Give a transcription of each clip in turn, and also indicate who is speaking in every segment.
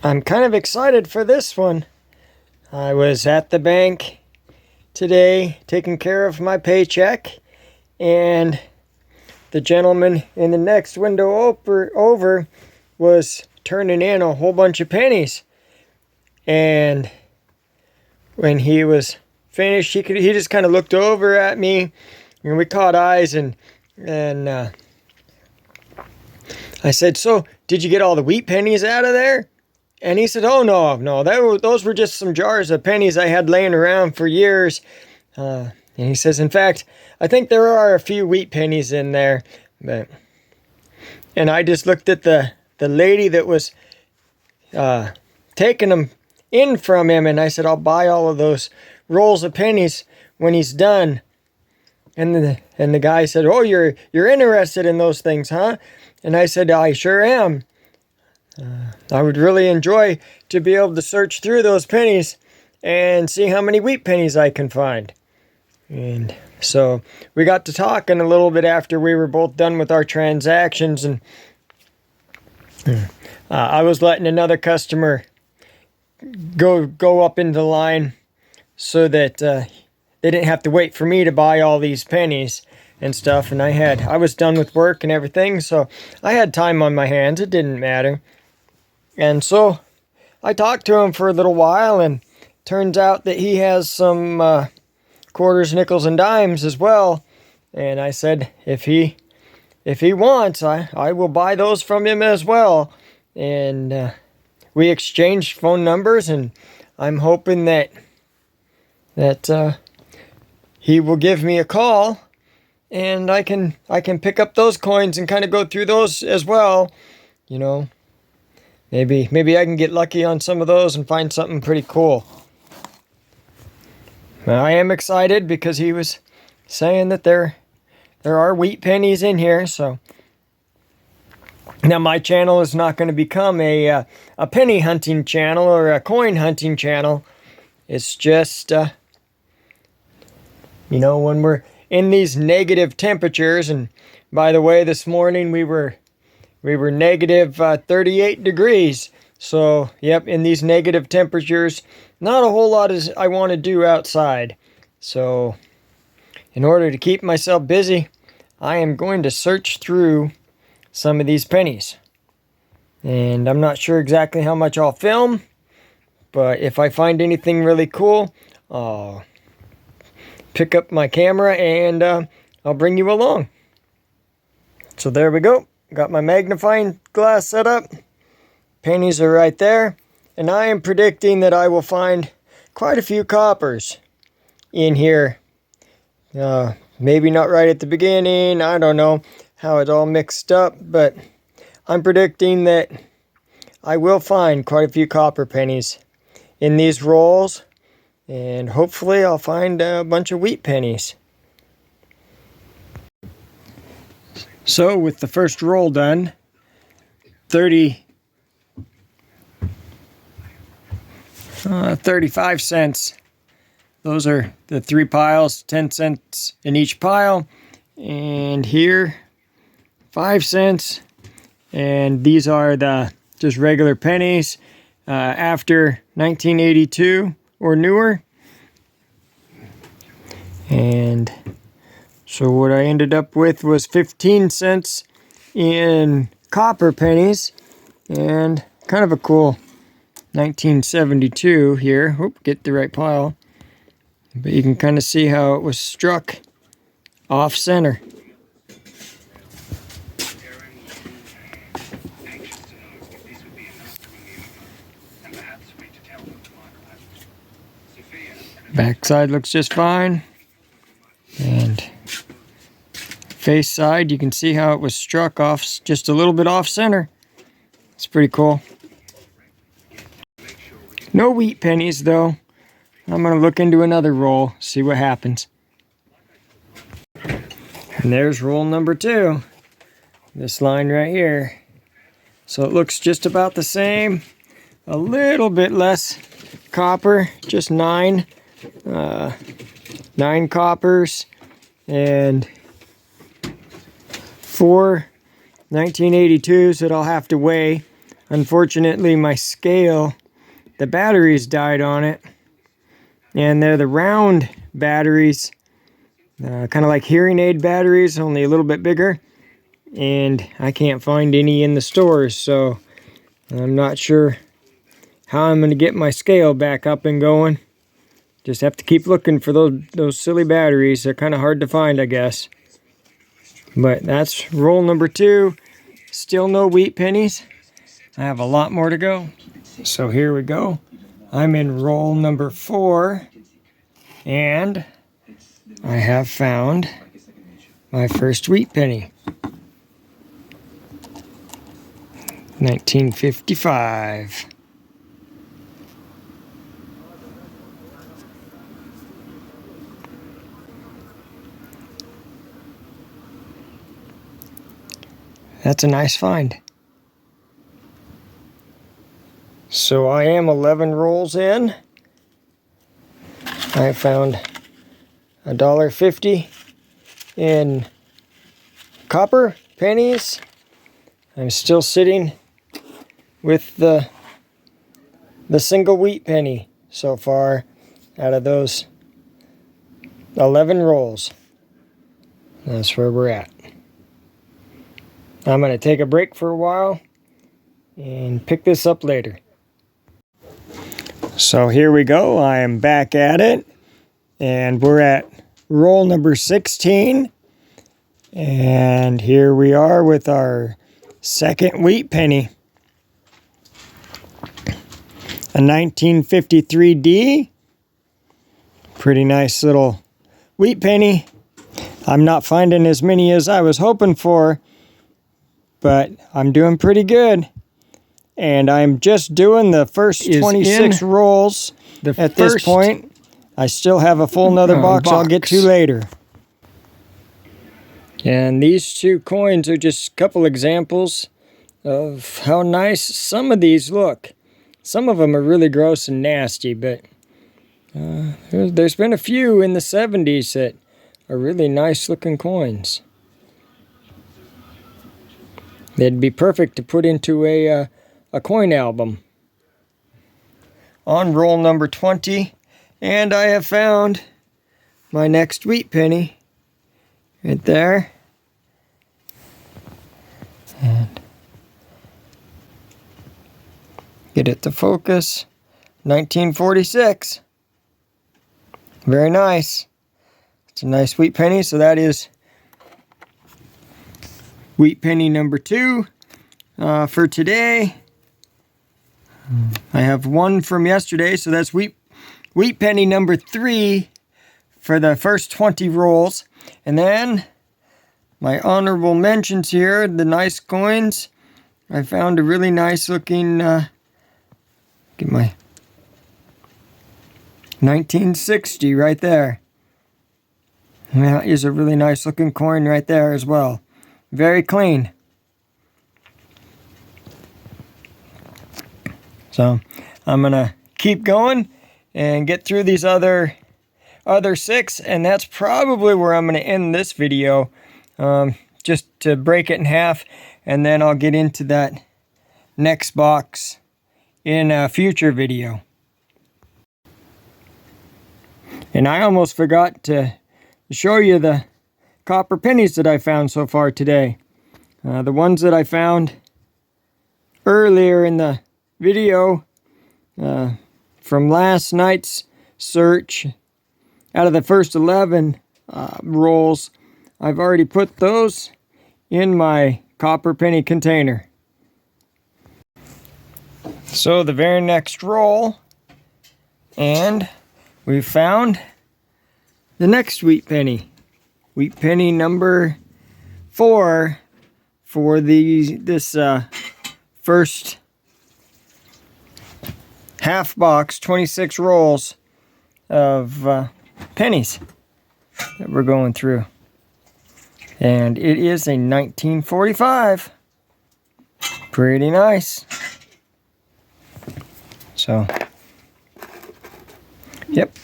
Speaker 1: I'm kind of excited for this one. I was at the bank today taking care of my paycheck, and the gentleman in the next window over was turning in a whole bunch of pennies. And when he was finished, he just kind of looked over at me, and we caught eyes, and I said, "So, did you get all the wheat pennies out of there?" And he said, "Oh, no, those were just some jars of pennies I had laying around for years." And he says, "In fact, I think there are a few wheat pennies in there." And I just looked at the lady that was taking them in from him, and I said, "I'll buy all of those rolls of pennies when he's done." And the guy said, "Oh, you're interested in those things, huh?" And I said, "I sure am. I would really enjoy to be able to search through those pennies and see how many wheat pennies I can find." And so we got to talking a little bit after we were both done with our transactions, and I was letting another customer go up into the line so that they didn't have to wait for me to buy all these pennies and stuff. And I was done with work and everything, so I had time on my hands. It didn't matter. And so I talked to him for a little while, and turns out that he has some quarters, nickels, and dimes as well. And I said, if he wants, I will buy those from him as well. And we exchanged phone numbers, and I'm hoping that he will give me a call, and I can pick up those coins and kind of go through those as well. You know, maybe I can get lucky on some of those and find something pretty cool. I am excited because he was saying that there are wheat pennies in here. So now my channel is not going to become a penny hunting channel or a coin hunting channel. It's just when we're in these negative temperatures. And by the way, this morning we were negative 38 degrees. So, yep, in these negative temperatures, not a whole lot as I want to do outside. So, in order to keep myself busy, I am going to search through some of these pennies. And I'm not sure exactly how much I'll film, but if I find anything really cool, I'll pick up my camera and I'll bring you along. So there we go. Got my magnifying glass set up. Pennies are right there. And I am predicting that I will find quite a few coppers in here. Maybe not right at the beginning. I don't know how it's all mixed up, but I'm predicting that I will find quite a few copper pennies in these rolls. And hopefully I'll find a bunch of wheat pennies. So with the first roll done, 35 cents. Those are the 3 piles, 10 cents in each pile. And here, 5 cents. And these are the just regular pennies after 1982 or newer. And so what I ended up with was 15 cents in copper pennies, and kind of a cool 1972 here. Oop, get the right pile. But you can kind of see how it was struck off center. Backside looks just fine. And face side, you can see how it was struck off just a little bit off center. It's pretty cool. No wheat pennies though. I'm going to look into another roll, see what happens. And there's roll number 2. This line right here. So it looks just about the same. A little bit less copper, just 9 coppers and 4 1982s that I'll have to weigh. Unfortunately, my scale, the batteries died on it. And they're the round batteries, kind of like hearing aid batteries, only a little bit bigger. And I can't find any in the stores, so I'm not sure how I'm going to get my scale back up and going. Just have to keep looking for those silly batteries. They're kind of hard to find, I guess. But that's roll number 2. Still no wheat pennies. I have a lot more to go. So here we go. I'm in roll number 4. And I have found my first wheat penny. 1955. That's a nice find. So I am 11 rolls in. I found $1.50 in copper pennies. I'm still sitting with the single wheat penny so far out of those 11 rolls. That's where we're at. I'm going to take a break for a while and pick this up later. So here we go. I am back at it. And we're at roll number 16. And here we are with our second wheat penny. A 1953D. Pretty nice little wheat penny. I'm not finding as many as I was hoping for, but I'm doing pretty good. And I'm just doing the first 26 rolls at this point. I still have a full nother box I'll get to later. And these 2 coins are just a couple examples of how nice some of these look. Some of them are really gross and nasty, but there's been a few in the 70s that are really nice looking coins. They'd be perfect to put into a coin album. On roll number 20, and I have found my next wheat penny right there. And get it to focus. 1946. Very nice. It's a nice wheat penny, so that is wheat penny number 2 for today. I have 1 from yesterday, so that's wheat penny number 3 for the first 20 rolls. And then my honorable mentions here, the nice coins. I found a really nice looking, get my 1960 right there. And that is a really nice looking coin right there as well. Very clean. So I'm going to keep going and get through these other 6, and that's probably where I'm going to end this video, just to break it in half, and then I'll get into that next box in a future video. And I almost forgot to show you the copper pennies that I found so far today. The ones that I found earlier in the video from last night's search, out of the first 11 rolls, I've already put those in my copper penny container. So the very next roll, and we found the next wheat penny. Wheat penny number 4 for this first half box, 26 rolls of pennies that we're going through. And it is a 1945. Pretty nice. So, yep,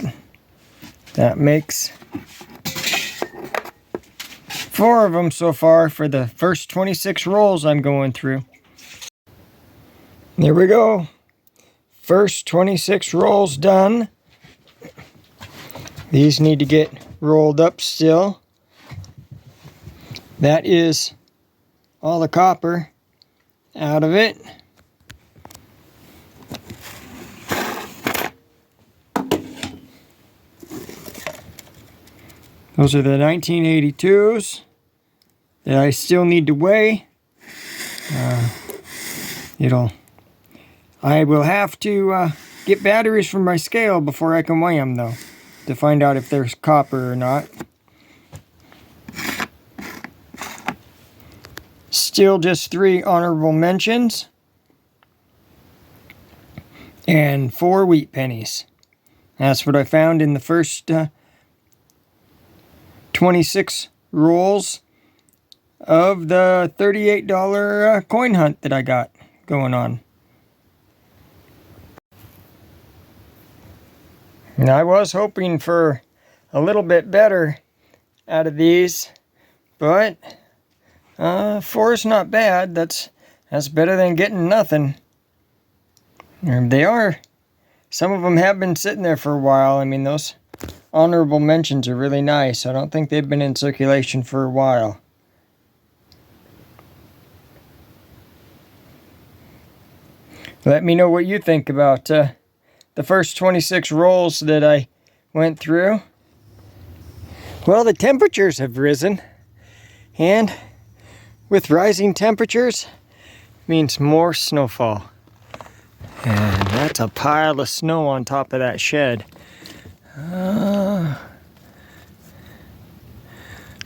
Speaker 1: that makes 4 of them so far for the first 26 rolls I'm going through. There we go. First 26 rolls done. These need to get rolled up still. That is all the copper out of it. Those are the 1982s that I still need to weigh. I will have to get batteries from my scale before I can weigh them, though, to find out if there's copper or not. Still just 3 honorable mentions and 4 wheat pennies. That's what I found in the first 26 rolls of the $38 coin hunt that I got going on. And I was hoping for a little bit better out of these, but 4 is not bad. That's better than getting nothing. And they are. Some of them have been sitting there for a while. I mean, those honorable mentions are really nice. I don't think they've been in circulation for a while. Let me know what you think about the first 26 rolls that I went through. Well, the temperatures have risen, and with rising temperatures means more snowfall. And that's a pile of snow on top of that shed.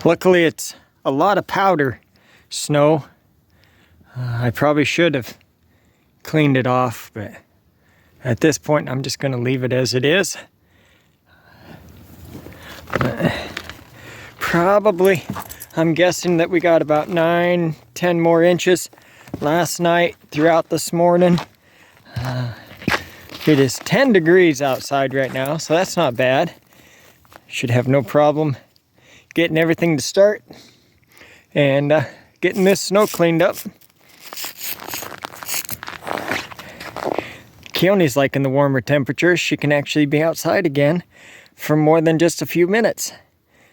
Speaker 1: Luckily, it's a lot of powder snow. I probably should have cleaned it off, but at this point, I'm just going to leave it as it is. Probably, I'm guessing that we got about 9-10 more inches last night throughout this morning. It is 10 degrees outside right now, so that's not bad. Should have no problem getting everything to start and getting this snow cleaned up. Keone's liking the warmer temperatures. She can actually be outside again for more than just a few minutes.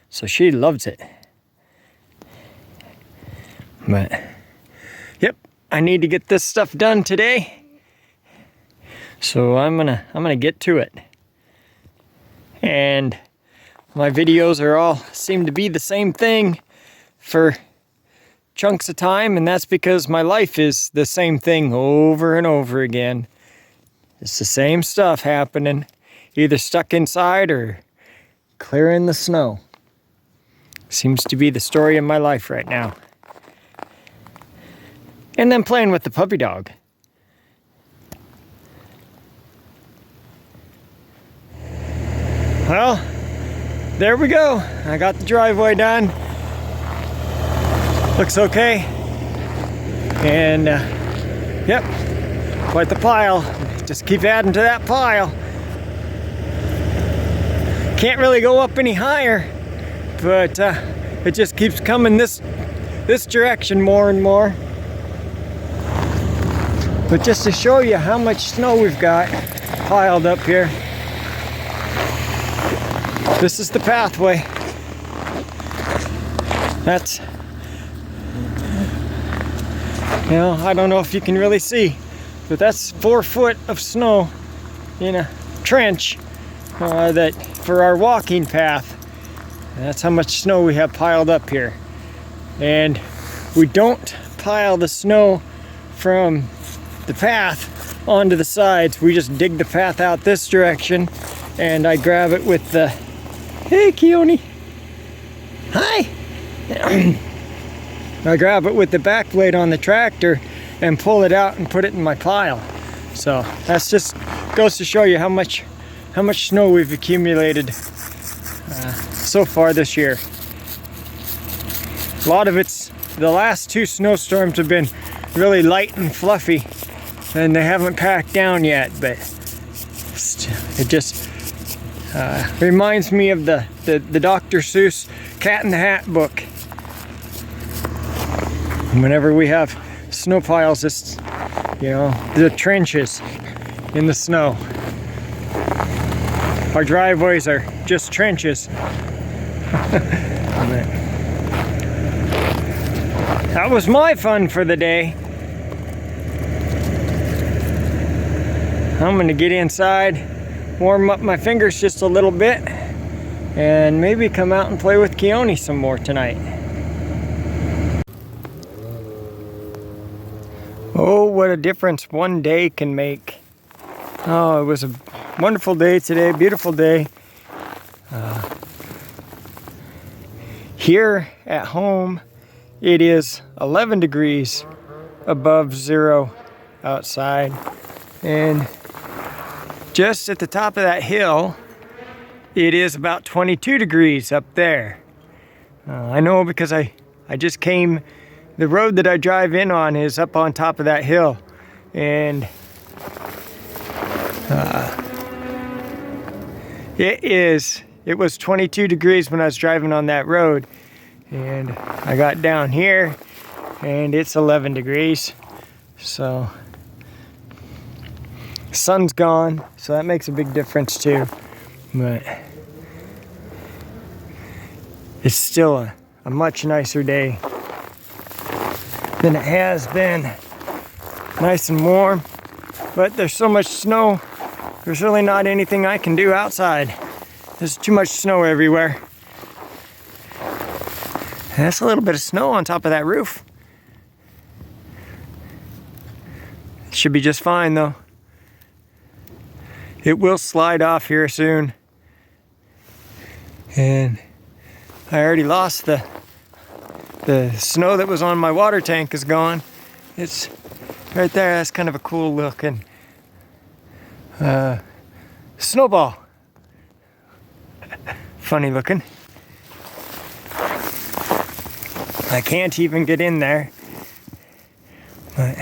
Speaker 1: So she loves it. But, yep, I need to get this stuff done today. So I'm gonna get to it. And my videos are all seem to be the same thing for chunks of time, and that's because my life is the same thing over and over again. It's the same stuff happening, either stuck inside or clearing the snow. Seems to be the story of my life right now. And then playing with the puppy dog. Well, there we go. I got the driveway done. Looks okay. And, yep, quite the pile. Just keep adding to that pile. Can't really go up any higher, but it just keeps coming this direction more and more. But just to show you how much snow we've got piled up here, this is the pathway. That's, you know, I don't know if you can really see, but that's 4 foot of snow in a trench that for our walking path. And that's how much snow we have piled up here. And we don't pile the snow from the path onto the sides. We just dig the path out this direction, and I grab it with the, hey Keone, hi. I grab it with the back blade on the tractor and pull it out and put it in my pile. So that's just goes to show you how much snow we've accumulated so far this year. A lot of it's, the last 2 snowstorms have been really light and fluffy, and they haven't packed down yet, but it just reminds me of the Dr. Seuss Cat in the Hat book. Whenever we have snow piles this You know, the trenches in the snow. Our driveways are just trenches. That was my fun for the day. I'm gonna get inside, warm up my fingers just a little bit, and maybe come out and play with Keone some more tonight. Oh, what a difference one day can make. Oh, it was a wonderful day today, beautiful day. Here at home, it is 11 degrees above zero outside. And just at the top of that hill, it is about 22 degrees up there. I know because I just came, the road that I drive in on is up on top of that hill. And it was 22 degrees when I was driving on that road. And I got down here and it's 11 degrees. So sun's gone, so that makes a big difference too. But it's still a much nicer day than it has been. Nice and warm, but there's so much snow, there's really not anything I can do outside. There's too much snow everywhere. And that's a little bit of snow on top of that roof. It should be just fine though. It will slide off here soon. And I already lost the snow that was on my water tank is gone. It's right there. That's kind of a cool looking snowball. Funny looking. I can't even get in there. But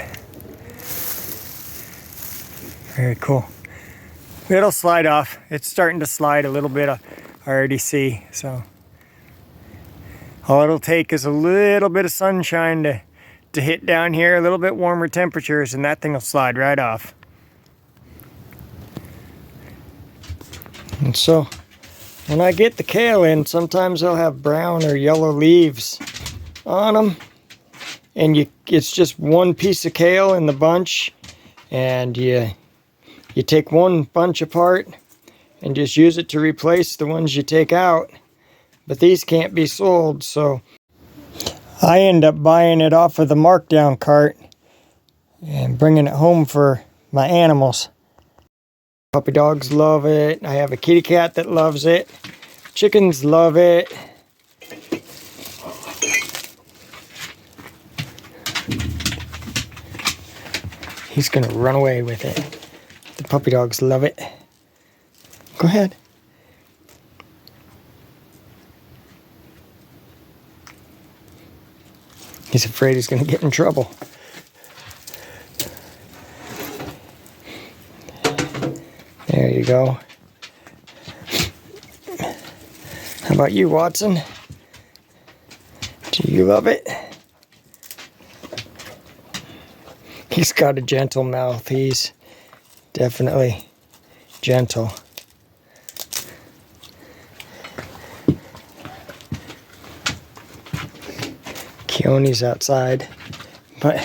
Speaker 1: very cool. It'll slide off. It's starting to slide a little bit. I already see. So all it'll take is a little bit of sunshine to hit down here, a little bit warmer temperatures, and that thing will slide right off. And so when I get the kale in, sometimes they'll have brown or yellow leaves on them. And it's just one piece of kale in the bunch, and you take one bunch apart and just use it to replace the ones you take out. But these can't be sold, so I end up buying it off of the markdown cart and bringing it home for my animals. Puppy dogs love it. I have a kitty cat that loves it. Chickens love it. He's gonna run away with it. The puppy dogs love it. Go ahead. He's afraid he's gonna get in trouble. There you go. How about you, Watson? Do you love it? He's got a gentle mouth. He's definitely gentle. Keone's outside, but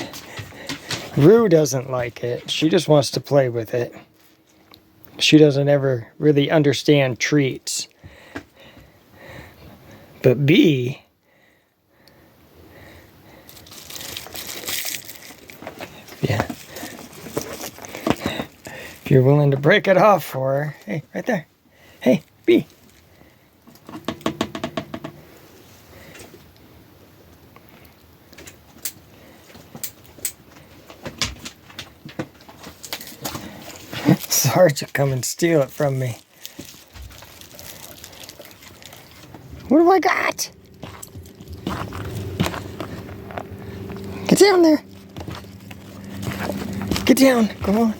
Speaker 1: Rue doesn't like it. She just wants to play with it. She doesn't ever really understand treats. But B, yeah, if you're willing to break it off for her, hey, right there, hey, B. It's hard to come and steal it from me. What do I got? Get down there. Get down. Come on.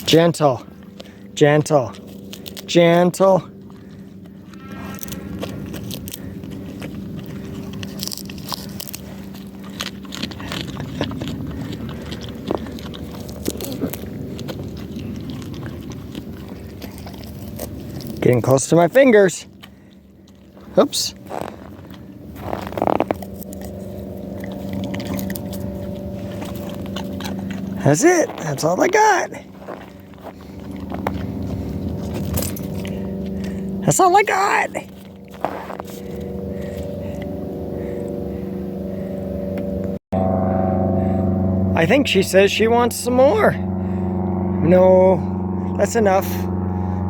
Speaker 1: Gentle. Gentle. Gentle. Getting close to my fingers. Oops. That's it. That's all I got. That's all I got. I think she says she wants some more. No, that's enough.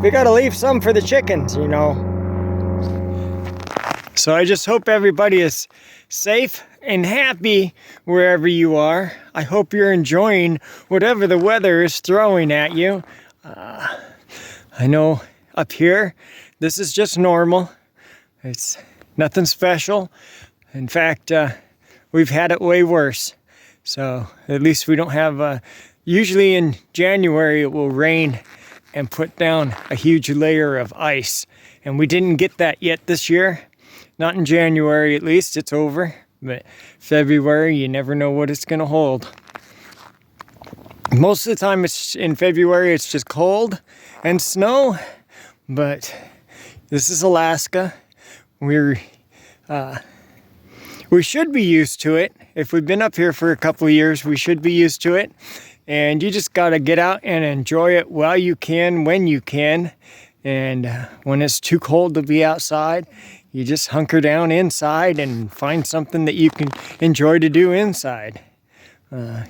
Speaker 1: We gotta leave some for the chickens, you know. So I just hope everybody is safe and happy wherever you are. I hope you're enjoying whatever the weather is throwing at you. I know up here, this is just normal. It's nothing special. In fact, we've had it way worse. So at least we don't have, usually in January it will rain and put down a huge layer of ice. And we didn't get that yet this year. Not in January at least, it's over. But February, you never know what it's gonna hold. Most of the time in February it's just cold and snow. But this is Alaska. We should be used to it. If we've been up here for a couple of years, we should be used to it. And you just gotta get out and enjoy it while you can, when you can. And when it's too cold to be outside, you just hunker down inside and find something that you can enjoy to do inside.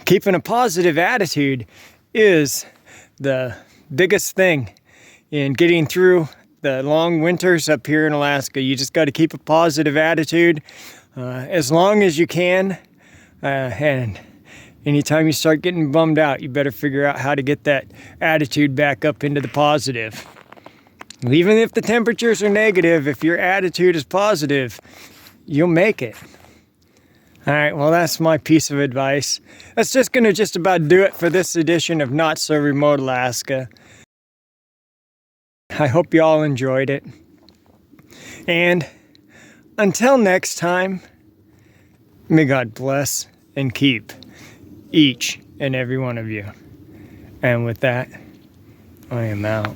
Speaker 1: Keeping a positive attitude is the biggest thing in getting through the long winters up here in Alaska. You just got to keep a positive attitude as long as you can. And anytime you start getting bummed out, you better figure out how to get that attitude back up into the positive. Even if the temperatures are negative, if your attitude is positive, you'll make it. All right, well, that's my piece of advice. That's just going to just about do it for this edition of Not So Remote Alaska. I hope you all enjoyed it. And until next time, may God bless and keep each and every one of you. And with that, I am out.